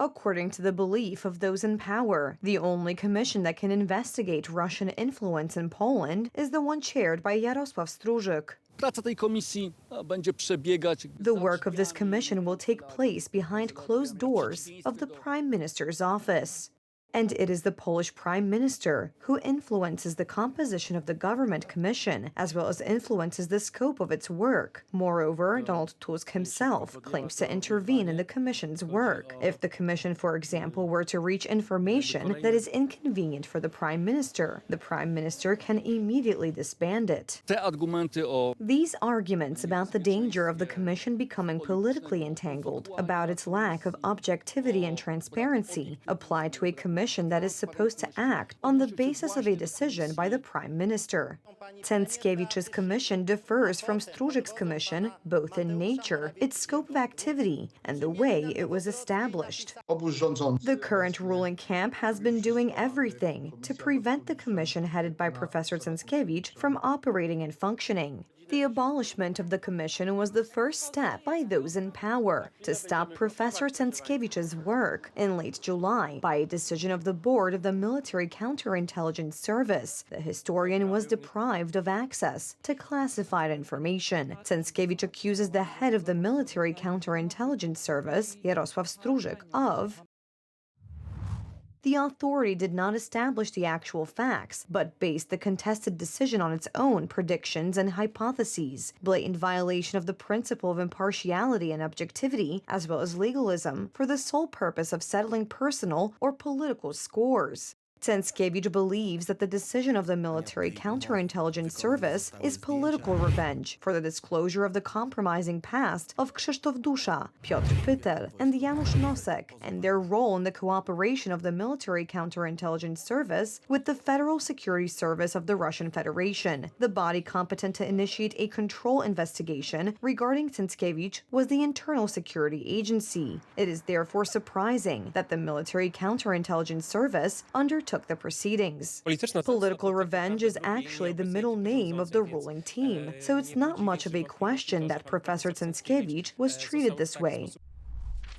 According to the belief of those in power, the only commission that can investigate Russian influence in Poland is the one chaired by Jarosław Strużyk. Praca tej komisji będzie przebiegać The work of this commission will take place behind closed doors of the Prime Minister's office. And it is the Polish Prime Minister who influences the composition of the government commission, as well as influences the scope of its work. Moreover, Donald Tusk himself claims to intervene in the commission's work. If the commission, for example, were to reach information that is inconvenient for the Prime Minister can immediately disband it. These arguments about the danger of the commission becoming politically entangled, about its lack of objectivity and transparency, apply to a commission that is supposed to act on the basis of a decision by the Prime Minister. Cęckiewicz's commission differs from Strużyk's commission both in nature, its scope of activity, and the way it was established. The current ruling camp has been doing everything to prevent the commission headed by Professor Cęckiewicz from operating and functioning. The abolishment of the commission was the first step by those in power to stop Professor Cęckiewicz's work in late July by a decision of the board of the Military Counterintelligence Service. The historian was deprived of access to classified information. Cęckiewicz accuses the head of the Military Counterintelligence Service, Jarosław Strużyk, of the authority did not establish the actual facts, but based the contested decision on its own predictions and hypotheses, blatant violation of the principle of impartiality and objectivity, as well as legalism, for the sole purpose of settling personal or political scores. Cęckiewicz believes that the decision of the Military Counterintelligence Service is political revenge for the disclosure of the compromising past of Krzysztof Dusza, Piotr Pytel, and Janusz Nosek, and their role in the cooperation of the Military Counterintelligence Service with the Federal Security Service of the Russian Federation. The body competent to initiate a control investigation regarding Cęckiewicz was the Internal Security Agency. It is therefore surprising that the Military Counterintelligence Service undertook the proceedings. Political revenge is actually the middle name of the ruling team, so it's not much of a question that Professor Cęckiewicz was treated this way.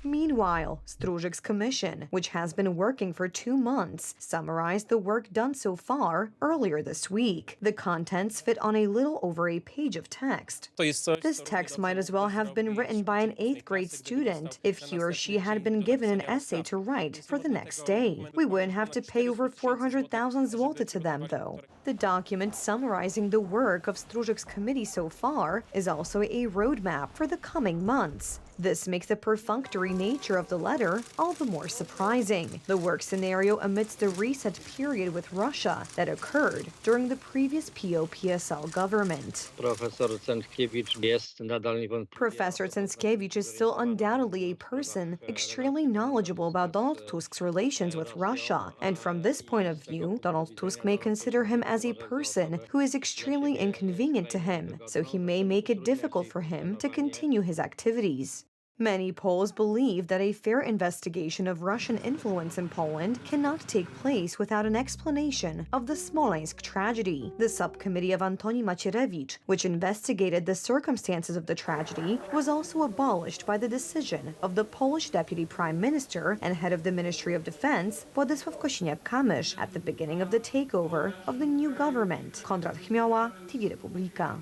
Meanwhile, Strużyk's commission, which has been working for 2 months, summarized the work done so far earlier this week. The contents fit on a little over a page of text. This text might as well have been written by an 8th grade student if he or she had been given an essay to write for the next day. We wouldn't have to pay over 400,000 zloty to them, though. The document summarizing the work of Strużyk's committee so far is also a roadmap for the coming months. This makes the perfunctory nature of the letter all the more surprising. The work scenario amidst the reset period with Russia that occurred during the previous PO-PSL government. Professor Cęckiewicz is still undoubtedly a person extremely knowledgeable about Donald Tusk's relations with Russia, and from this point of view, Donald Tusk may consider him as a person who is extremely inconvenient to him, so he may make it difficult for him to continue his activities. Many Poles believe that a fair investigation of Russian influence in Poland cannot take place without an explanation of the Smoleńsk tragedy. The subcommittee of Antoni Macierewicz, which investigated the circumstances of the tragedy, was also abolished by the decision of the Polish Deputy Prime Minister and head of the Ministry of Defense, Władysław Kosiniak-Kamysz, at the beginning of the takeover of the new government. Konrad Chmioła, TV Republika.